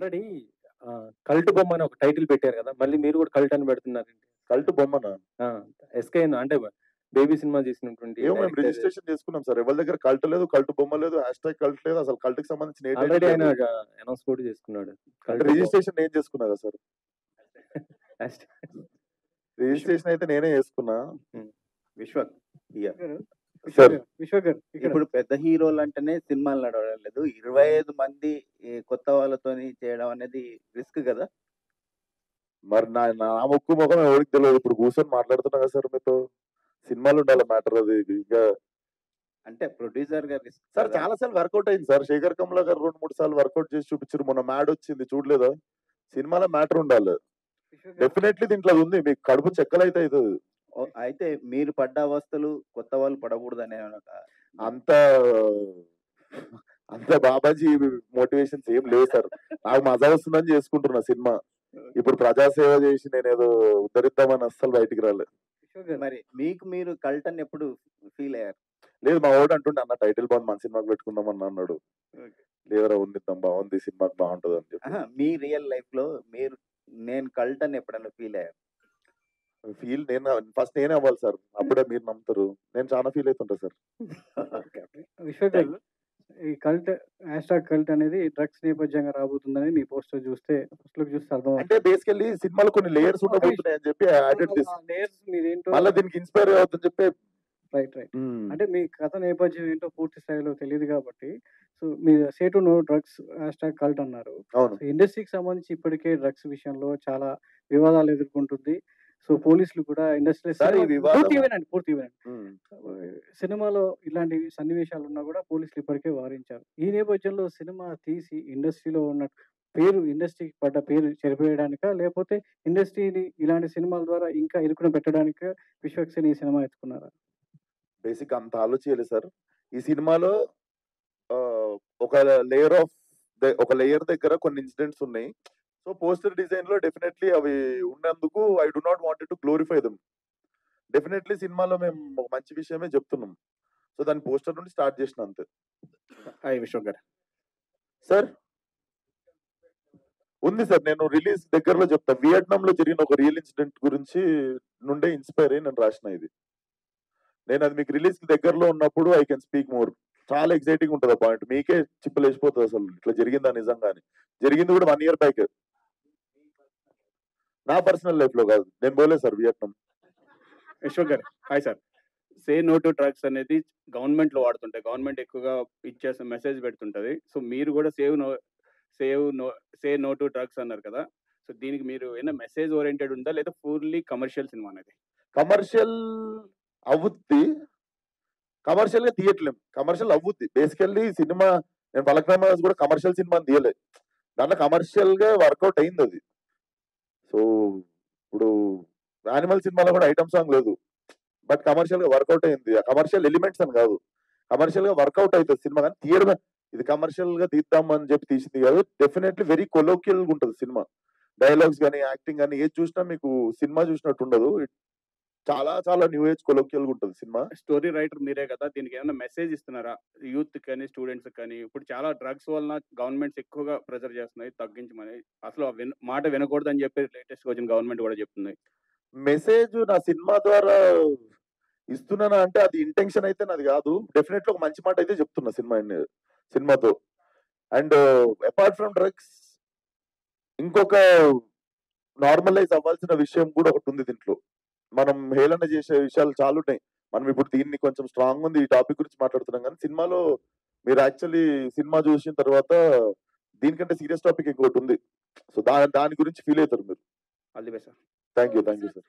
Already 'cult బొమ్మ' అని ఒక టైటిల్ పెట్టారు కదా! మళ్ళీ మీరు కూడా కల్ట్ అని పెడుతున్నారేంటి? కల్ట్ బొమ్మనా? ఆ! ఎస్‌కేఎన్ అంటే బేబీ సినిమా చేసినటువంటి ఏమో మేము డైరెక్టర్. రిజిస్ట్రేషన్ చేసుకున్నాం సార్. ఎవరి దగ్గర కల్ట్ లేదు, కల్ట్ బొమ్మ లేదు, హ్యాష్‌ట్యాగ్ కల్ట్ లేదు. అసలు కల్ట్‌కి సంబంధించిన ఏ ఆల్రెడీ టైటిల్ ఆయన లేదు. అనౌన్స్ కూడా చేసుకున్నాడు. అంటే కల్ట్ బొమ్మ. రిజిస్ట్రేషన్ నేను చేసుకున్నా కదా సార్. హ్యాష్‌ట్యాగ్ రిజిస్ట్రేషన్ అయితే నేనే చేసుకున్నా. విశ్వక్ సార్ విశ్వ గారు ఇక్కడ ఇప్పుడు పెద్ద హీరోలు అంటేనే సినిమాలు నడవడం లేదు. 25 మంది కొత్త వాళ్ళతోని చేయడం అనేది రిస్క్ కదా. మరి నా నా ముక్కు ముఖం ఎవరికి తెలియదు. ఇప్పుడు కూర్చొని మాట్లాడుతున్నా కదా సార్ మీతో. సినిమాలు ఉండాలి మ్యాటర్ అది. ఇంకా అంటే ప్రొడ్యూసర్ గా రిస్క్ సార్ చాలా సార్లు వర్కౌట్ అయింది సార్. శేఖర్ కమలా గారు 2-3 సార్లు వర్కౌట్ చేసి చూపించారు. మొన్న మ్యాడ్ వచ్చింది చూడలేదా? సినిమాలో మ్యాటర్ ఉండాలి. విశ్వ గారు డెఫినెట్లీ దీంట్లో అది ఉంది. మీకు కడుపు చెక్కలైతే అవుతుంది. అయితే మీరు పడ్డ అవస్థలు కొత్త వాళ్ళు పడకూడదనే అంత అంత బాబాజీ మోటివేషన్స్ ఏం లేవు సార్. నాకు మజా వస్తుందని చేసుకుంటున్నా సినిమా. ఇప్పుడు ప్రజాసేవ చేసి నేను ఏదో ఉద్ధరిద్దామని అస్సలు బయటికి రాలేదు. విశ్వ గారు మరి మీకు మీరు కల్ట్ అని ఎప్పుడు ఫీల్ అయ్యారు? లేదు మా వాడు అంటుండే అన్న టైటిల్ బాగుంది మన సినిమాకి పెట్టుకుందాం అన్న అన్నాడు. లేదరా ఉండిద్దాం బాగుంది సినిమాకి బాగుంటది అని చెప్పి. మీ రియల్ లైఫ్ లో మీరు నేను కల్ట్ అని ఎప్పుడైనా ఫీల్ అయ్యారు? ఫీల్ నేను ఫస్ట్ నేనే అవ్వాలి సార్. అప్పుడే మీరు నమ్ముతారు. నేను చాలా ఫీల్ అవుతుంటా సార్. విశ్వ గారు ఈ కల్ట్ #కల్ట్ అనేది డ్రగ్స్ నేపథ్యంగా రాబోతుందని మీ పోస్టర్ చూస్తే ఫస్ట్ లుక్ చూస్తే అర్థం అంటే బేసికల్లీ సినిమాలో కొన్ని లేయర్స్ ఉండబోతున్నాయి అని చెప్పి యాడెడ్ దిస్. లేయర్స్ మీరేంటో మళ్ళీ దీనికి ఇన్స్పైర్ అవుతుందని చెప్పి రైట్ అంటే మీ కథ నేపథ్యం ఏంటో పూర్తి స్థాయిలో తెలియదు కాబట్టి సో మీరు say to know drugs #cult అన్నారు. అవును ఇండస్ట్రీకి సంబంధించి ఇప్పటికే డ్రగ్స్ విషయంలో చాలా వివాదాలు ఎదుర్కొంటుంది. సో పోలీసులు కూడా సార్ ఈ వివాదం పూర్తి వినండి. సినిమాలో ఇలాంటి సన్నివేశాలు ఉన్నా కూడా పోలీసులు ఇప్పటికే వారించారు. ఈ నేపథ్యంలో సినిమా తీసి ఇండస్ట్రీలో ఉన్న ఇండస్ట్రీకి పడ్డ పేరు చెరిపేయడానికా లేకపోతే ఇండస్ట్రీని ఇలాంటి సినిమాల ద్వారా ఇంకా ఇరుకున పెట్టడానికా విశ్వక్సేన్ ఈ సినిమా ఎత్తుకున్నారా? బేసిక్ అంత ఆలోచించలేదు సార్. ఈ సినిమాలో ఒక లేయర్ దగ్గర కొన్ని ఇన్సిడెంట్స్ ఉన్నాయి. సో పోస్టర్ డిజైన్ లో డెఫినెట్లీ అవి ఉన్నందుకు I do not wanted to glorify them. Definitely సినిమాలో మేము ఒక మంచి విషయమే చెప్తున్నాం. సో దాని పోస్టర్ నుండి స్టార్ట్ చేసిన అంతే. విశ్వక్ గారు సార్ ఉంది సార్. నేను రిలీజ్ దగ్గరలో చెప్తా. వియట్నాం లో జరిగిన ఒక రియల్ ఇన్సిడెంట్ గురించి నుండే ఇన్స్పైర్ అయ్యి నేను రాసిన ఇది. నేను అది మీకు రిలీజ్ కి దగ్గరలో ఉన్నప్పుడు ఐ కెన్ స్పీక్ మోర్. చాలా ఎక్సైటింగ్ ఉంటుంది ఆ పాయింట్. మీకే చిప్పలు వేసిపోతుంది అసలు ఇట్లా జరిగిందా నిజంగానే. జరిగింది కూడా 1 year బ్యాక్. నా పర్సనల్ లైఫ్ లో కాదు. నేను పోలేదు సార్ వియట్నాం. విశ్వక్ గారు hi sir. Say no to drugs అనేది గవర్నమెంట్ లో వాడుతుంటాయి. గవర్నమెంట్ ఎక్కువగా ఇచ్చేసే మెసేజ్ పెడుతుంటది. సో మీరు కూడా సే నో టు డ్రగ్స్ అన్నారు కదా. సో దీనికి మీరు ఏమైనా మెసేజ్ ఓరియంటెడ్ ఉందా లేదా పూర్లీ కమర్షియల్ సినిమా అనేది? కమర్షియల్ అవుద్ది. కమర్షియల్ గా తీయట్లేం. కమర్షియల్ అవుద్ది. బేసికల్లీ సినిమా నేను పలక్నామాస్ కూడా కమర్షియల్ సినిమా తీయలే. దాంట్లో కమర్షియల్ గా వర్కౌట్ అయింది అది. సో ఇప్పుడు యానిమల్ సినిమాలో కూడా ఐటమ్ సాంగ్ లేదు. బట్ కమర్షియల్ గా వర్కౌట్ అయింది. ఆ కమర్షియల్ ఎలిమెంట్స్ అని కాదు. కమర్షియల్ గా వర్కౌట్ అవుతుంది సినిమా. కానీ తీయడమే ఇది కమర్షియల్ గా తీద్దాం అని చెప్పి తీసింది కాదు. డెఫినెట్లీ వెరీ కొలోకియల్ గా ఉంటుంది సినిమా. డైలాగ్స్ కానీ యాక్టింగ్ కానీ ఏది చూసినా మీకు సినిమా చూసినట్టు ఉండదు. చాలా చాలా న్యూ ఏజ్ కొలోకియల్ గా ఉంటుంది సినిమా. స్టోరీ రైటర్ మీరే కదా. దీనికి ఏమైనా మెసేజ్ ఇస్తున్నారా యూత్ కానీ స్టూడెంట్స్ కానీ? ఇప్పుడు చాలా డ్రగ్స్ వలన గవర్నమెంట్స్ ఎక్కువగా ప్రెజర్ చేస్తున్నాయి తగ్గించమని. అసలు మాట వినకూడదు అని చెప్పి లేటెస్ట్ వచ్చిన గవర్నమెంట్ కూడా చెప్తుంది. మెసేజ్ నా సినిమా ద్వారా ఇస్తున్నానా అంటే అది ఇంటెన్షన్ అయితే నాది కాదు. డెఫినెట్లీ ఒక మంచి మాట అయితే చెప్తున్నా సినిమాతో. అండ్ అపార్ట్ ఫ్రమ్ డ్రగ్స్ ఇంకొక నార్మలైజ్ అవ్వాల్సిన విషయం కూడా ఒకటి ఉంది దీంట్లో. మనం హేళన చేసే విషయాలు చాలా ఉన్నాయి. మనం ఇప్పుడు దీన్ని కొంచెం స్ట్రాంగ్ ఉంది ఈ టాపిక్ గురించి మాట్లాడుతున్నాం. కానీ సినిమాలో మీరు యాక్చువల్లీ సినిమా చూసిన తర్వాత దీనికంటే సీరియస్ టాపిక్ ఇంకోటి ఉంది. సో దాని గురించి ఫీల్ అవుతారు మీరు. All the best sir. Thank you sir.